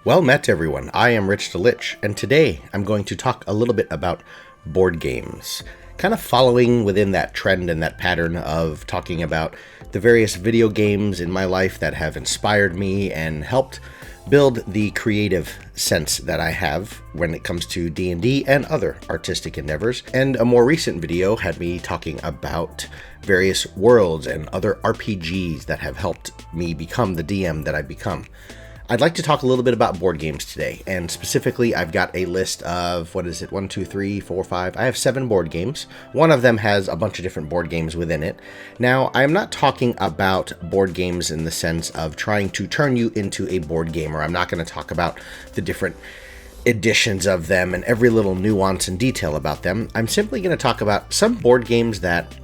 Well met, everyone. I am Rich the Lich, and today I'm going to talk a little bit about board games. Kind of following within that trend and that pattern of talking about the various video games in my life that have inspired me and helped build the creative sense that I have when it comes to D&D and other artistic endeavors. And a more recent video had me talking about various worlds and other RPGs that have helped me become the DM that I've become. I'd like to talk a little bit about board games today, and specifically I've got a list of, 1, 2, 3, 4, 5, I have 7 board games. One of them has a bunch of different board games within it. Now, I'm not talking about board games in the sense of trying to turn you into a board gamer. I'm not going to talk about the different editions of them and every little nuance and detail about them. I'm simply going to talk about some board games that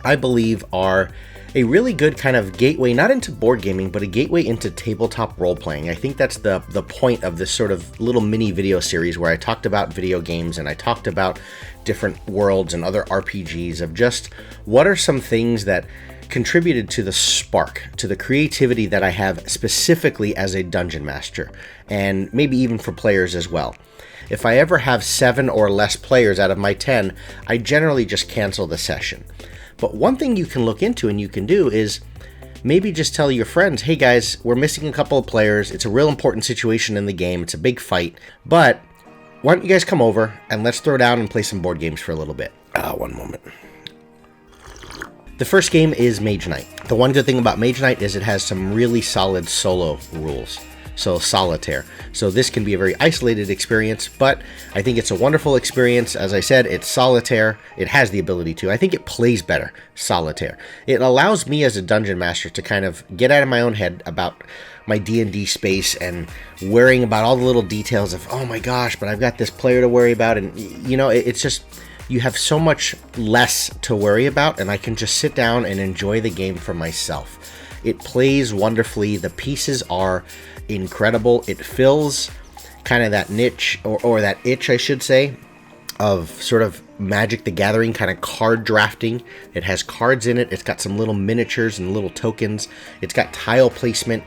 I believe are a really good kind of gateway, not into board gaming, but a gateway into tabletop role-playing. I think that's the point of this sort of little mini video series where I talked about video games and I talked about different worlds and other RPGs of just what are some things that contributed to the spark, to the creativity that I have specifically as a dungeon master, and maybe even for players as well. If I ever have 7 or less players out of my 10, I generally just cancel the session. But one thing you can look into and you can do is maybe just tell your friends, hey guys, we're missing a couple of players. It's a real important situation in the game. It's a big fight. But why don't you guys come over and let's throw down and play some board games for a little bit. One moment. The first game is Mage Knight. The one good thing about Mage Knight is it has some really solid solo rules. So solitaire. So this can be a very isolated experience, but I think it's a wonderful experience. As I said, it's solitaire. It has the ability to. I think it plays better solitaire. It allows me as a dungeon master to kind of get out of my own head about my D&D space and worrying about all the little details of, oh my gosh, but I've got this player to worry about. And, you know, it's just, you have so much less to worry about, and I can just sit down and enjoy the game for myself. It plays wonderfully. The pieces are incredible. It fills kind of that niche, or that itch, I should say, of sort of Magic the Gathering kind of card drafting. It has cards in it. It's got some little miniatures and little tokens. It's got tile placement.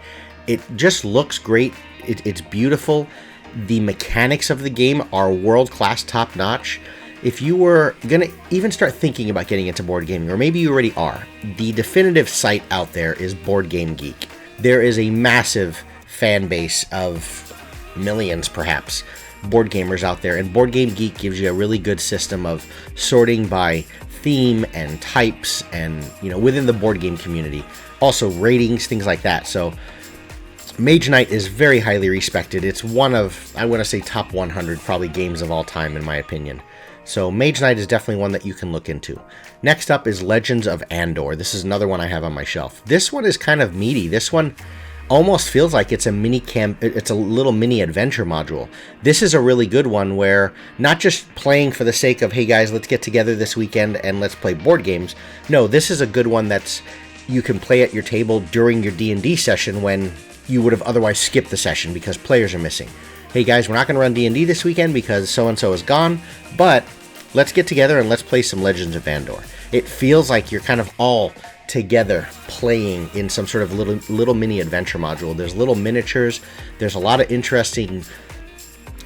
It just looks great. It's beautiful. The mechanics of the game are world-class, top-notch. If you were going to even start thinking about getting into board gaming, or maybe you already are, the definitive site out there is Board Game Geek. There is a massive fan base of millions, perhaps, board gamers out there, and Board Game Geek gives you a really good system of sorting by theme and types and, you know, within the board game community. Also ratings, things like that. So Mage Knight is very highly respected. It's one of, I want to say, top 100 probably games of all time, in my opinion. So Mage Knight is definitely one that you can look into. Next up is Legends of Andor. This is another one I have on my shelf. This one is kind of meaty. This one almost feels like it's a it's a little mini adventure module. This is a really good one where not just playing for the sake of, hey guys, let's get together this weekend and let's play board games. No, this is a good one that's you can play at your table during your D&D session when you would have otherwise skipped the session because players are missing. Hey guys, we're not going to run D&D this weekend because so-and-so is gone, but let's get together and let's play some Legends of Andor. It feels like you're kind of all together playing in some sort of little mini adventure module. There's little miniatures. There's a lot of interesting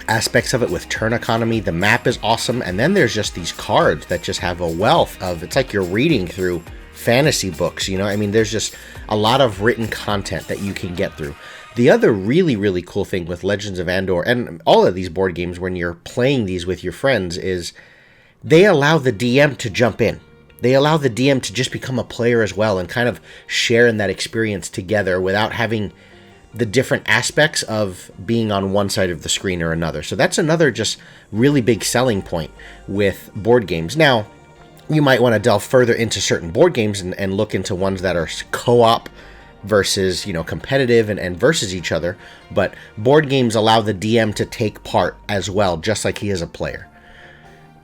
aspects of it with turn economy. The map is awesome. And then there's just these cards that just have a wealth of, it's like you're reading through fantasy books, you know? I mean, there's just a lot of written content that you can get through. The other really, really cool thing with Legends of Andor and all of these board games when you're playing these with your friends is they allow the DM to jump in. They allow the DM to just become a player as well and kind of share in that experience together without having the different aspects of being on one side of the screen or another. So that's another just really big selling point with board games. Now, you might want to delve further into certain board games and look into ones that are co-op versus, you know, competitive and versus each other. But board games allow the DM to take part as well, just like he is a player.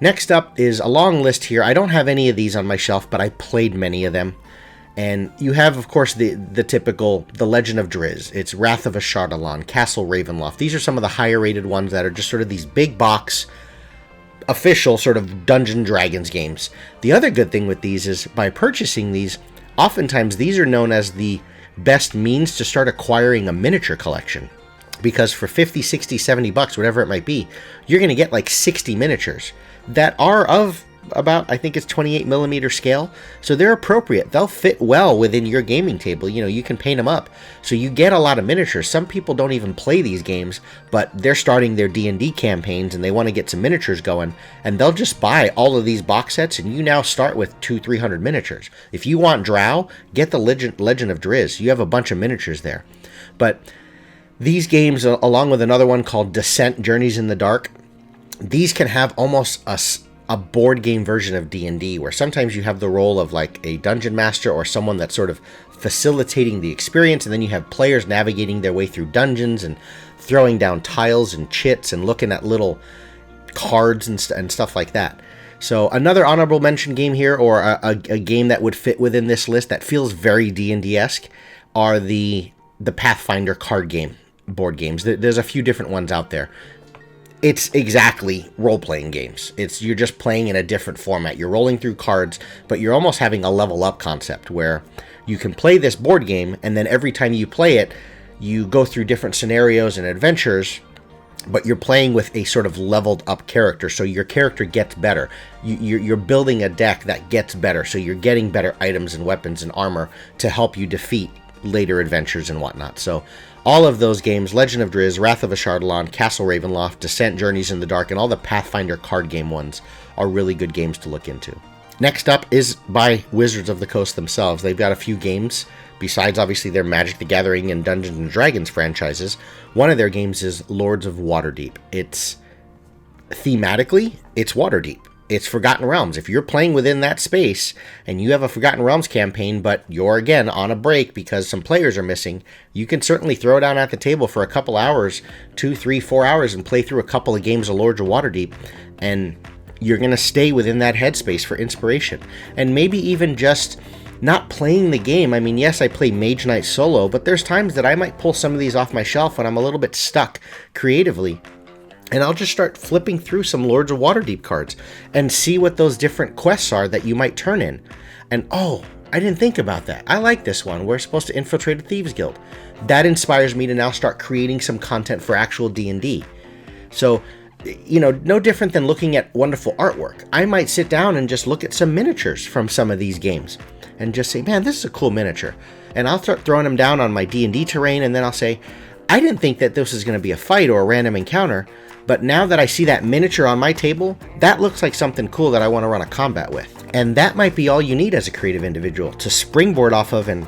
Next up is a long list here. I don't have any of these on my shelf, but I played many of them. And you have, of course, the typical, The Legend of Drizzt. It's Wrath of Ashardalon, Castle Ravenloft. These are some of the higher rated ones that are just sort of these big box, official sort of Dungeons & Dragons games. The other good thing with these is by purchasing these, oftentimes these are known as the best means to start acquiring a miniature collection. because for 50, 60, 70 bucks, whatever it might be, you're going to get like 60 miniatures that are of about, I think it's 28 millimeter scale. So they're appropriate. They'll fit well within your gaming table. You know, you can paint them up. So you get a lot of miniatures. Some people don't even play these games, but they're starting their D&D campaigns and they want to get some miniatures going, and they'll just buy all of these box sets, and you now start with 200-300 miniatures. If you want Drow, get the Legend of Drizzt. You have a bunch of miniatures there. But these games, along with another one called Descent: Journeys in the Dark, these can have almost a board game version of D&D, where sometimes you have the role of like a dungeon master or someone that's sort of facilitating the experience, and then you have players navigating their way through dungeons and throwing down tiles and chits and looking at little cards and stuff like that. So another honorable mention game here, or a game that would fit within this list that feels very D&D-esque, are the Pathfinder card game board games. There's a few different ones out there. It's exactly role-playing games. You're just playing in a different format. You're rolling through cards, but you're almost having a level-up concept where you can play this board game, and then every time you play it, you go through different scenarios and adventures, but you're playing with a sort of leveled-up character, so your character gets better. You're building a deck that gets better, so you're getting better items and weapons and armor to help you defeat later adventures and whatnot. So all of those games, Legend of Drizzt, Wrath of Ashardalon, Castle Ravenloft, Descent: Journeys in the Dark, and all the Pathfinder card game ones are really good games to look into. Next up is by Wizards of the Coast themselves. They've got a few games, besides obviously their Magic the Gathering and Dungeons and Dragons franchises. One of their games is Lords of Waterdeep. Thematically, it's Waterdeep. It's Forgotten Realms. If you're playing within that space and you have a Forgotten Realms campaign, but you're again on a break because some players are missing, you can certainly throw down at the table for a couple hours, 2, 3, 4 hours, and play through a couple of games of Lords of Waterdeep, and you're going to stay within that headspace for inspiration. And maybe even just not playing the game. I mean, yes, I play Mage Knight solo, but there's times that I might pull some of these off my shelf when I'm a little bit stuck creatively, and I'll just start flipping through some Lords of Waterdeep cards and see what those different quests are that you might turn in. And oh, I didn't think about that. I like this one. We're supposed to infiltrate a thieves guild. That inspires me to now start creating some content for actual D&D. So, you know, no different than looking at wonderful artwork. I might sit down and just look at some miniatures from some of these games and just say, man, this is a cool miniature. And I'll start throwing them down on my D&D terrain, and then I'll say, I didn't think that this was going to be a fight or a random encounter, but now that I see that miniature on my table, that looks like something cool that I want to run a combat with. And that might be all you need as a creative individual to springboard off of and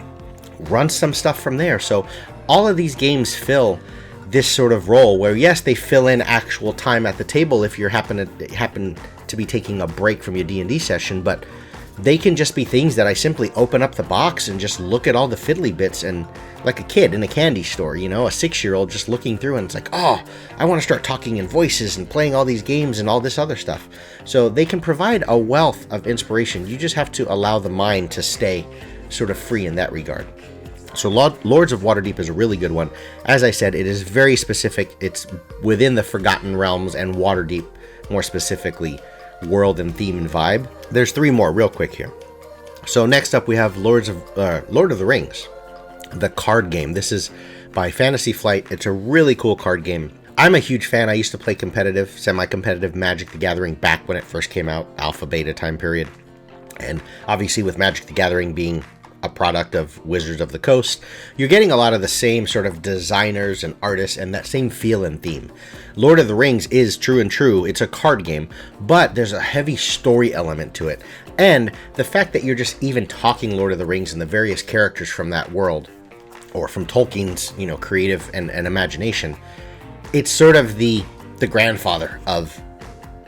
run some stuff from there. So all of these games fill this sort of role where, yes, they fill in actual time at the table if you happen to be taking a break from your D&D session, but they can just be things that I simply open up the box and just look at all the fiddly bits, and like a kid in a candy store, you know, a 6-year-old just looking through, and it's like, oh, I want to start talking in voices and playing all these games and all this other stuff. So they can provide a wealth of inspiration. You just have to allow the mind to stay sort of free in that regard. So Lords of Waterdeep is a really good one. As I said, it is very specific. It's within the Forgotten Realms and Waterdeep, more specifically, world and theme and vibe. There's 3 more real quick here. So next up we have Lord of the Rings, the card game. This is by Fantasy Flight. It's a really cool card game. I'm a huge fan. I used to play competitive, semi-competitive Magic the Gathering back when it first came out, alpha beta time period. And obviously with Magic the Gathering being a product of Wizards of the Coast, you're getting a lot of the same sort of designers and artists and that same feel and theme. Lord of the Rings is true and true. It's a card game, but there's a heavy story element to it. And the fact that you're just even talking Lord of the Rings and the various characters from that world, or from Tolkien's, you know, creative and imagination, it's sort of the grandfather of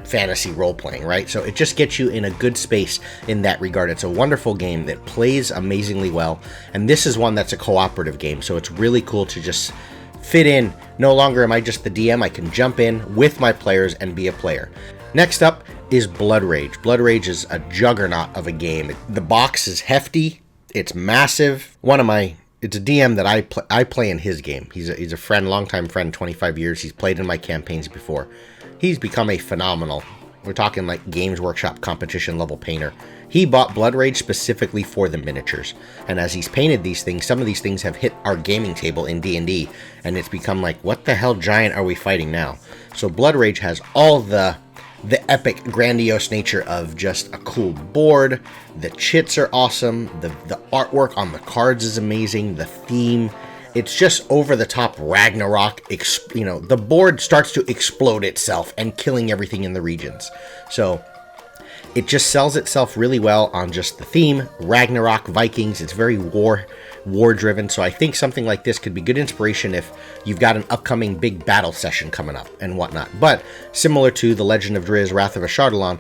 fantasy role-playing, right? So it just gets you in a good space in that regard. It's a wonderful game that plays amazingly well, and this is one that's a cooperative game, so it's really cool to just fit in. No longer am I just the DM. I can jump in with my players and be a player. Next up is Blood Rage. Blood Rage is a juggernaut of a game. The box is hefty. It's massive. It's a DM that I play in his game. He's a friend, longtime friend, 25 years. He's played in my campaigns before. He's become a phenomenal, we're talking like Games Workshop competition level painter. He bought Blood Rage specifically for the miniatures. And as he's painted these things, some of these things have hit our gaming table in D&D, and it's become like, what the hell giant are we fighting now? So Blood Rage has all the epic, grandiose nature of just a cool board. The chits are awesome. The artwork on the cards is amazing. The theme, it's just over-the-top Ragnarok. The board starts to explode itself and killing everything in the regions. So it just sells itself really well on just the theme, Ragnarok, Vikings. It's very war-driven, so I think something like this could be good inspiration if you've got an upcoming big battle session coming up and whatnot. But similar to The Legend of Drizzt, Wrath of Ashardalon,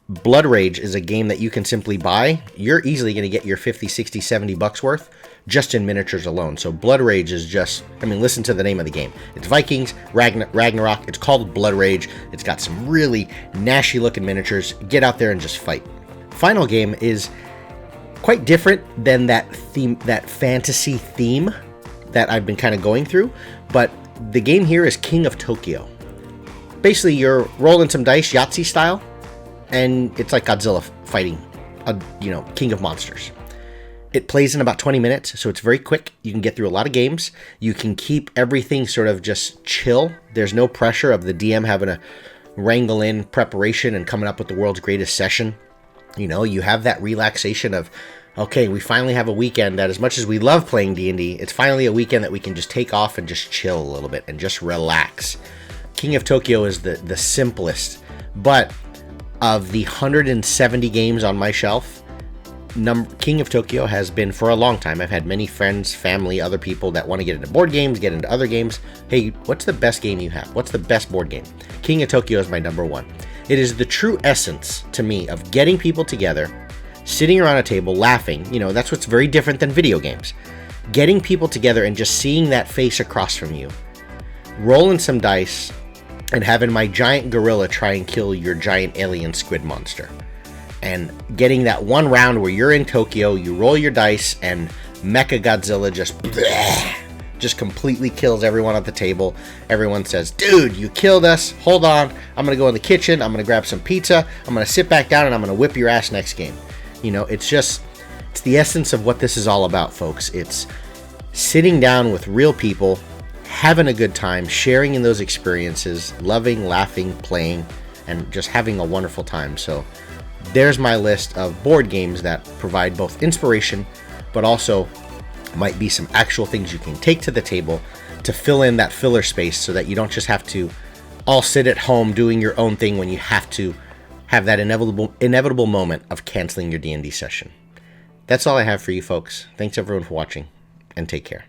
Blood Rage is a game that you can simply buy. You're easily going to get your 50, 60, 70 bucks worth just in miniatures alone. So Blood Rage is just, listen to the name of the game. It's Vikings, Ragnarok. It's called Blood Rage. It's got some really nasty looking miniatures. Get out there and just fight. Final game is quite different than that fantasy theme that I've been kind of going through, but the game here is King of Tokyo. Basically, you're rolling some dice, Yahtzee style, and it's like Godzilla fighting a king of monsters. It plays in about 20 minutes, so it's very quick. You can get through a lot of games. You can keep everything sort of just chill. There's no pressure of the DM having to wrangle in preparation and coming up with the world's greatest session. You have that relaxation of, okay, we finally have a weekend that, as much as we love playing D&D, it's finally a weekend that we can just take off and just chill a little bit and just relax. King of Tokyo is the simplest, but of the 170 games on my shelf, King of Tokyo has been for a long time. I've had many friends, family, other people that want to get into board games, get into other games. Hey, what's the best game you have? What's the best board game? King of Tokyo is my number one. It is the true essence to me of getting people together, sitting around a table, laughing. That's what's very different than video games. Getting people together and just seeing that face across from you, rolling some dice, and having my giant gorilla try and kill your giant alien squid monster. And getting that one round where you're in Tokyo, you roll your dice, and Mecha Godzilla just completely kills everyone at the table. Everyone says, dude, you killed us. Hold on. I'm going to go in the kitchen. I'm going to grab some pizza. I'm going to sit back down, and I'm going to whip your ass next game. It's the essence of what this is all about, folks. It's sitting down with real people, having a good time, sharing in those experiences, loving, laughing, playing, and just having a wonderful time. So there's my list of board games that provide both inspiration, but also might be some actual things you can take to the table to fill in that filler space so that you don't just have to all sit at home doing your own thing when you have to have that inevitable moment of canceling your D&D session. That's all I have for you folks. Thanks everyone for watching, and take care.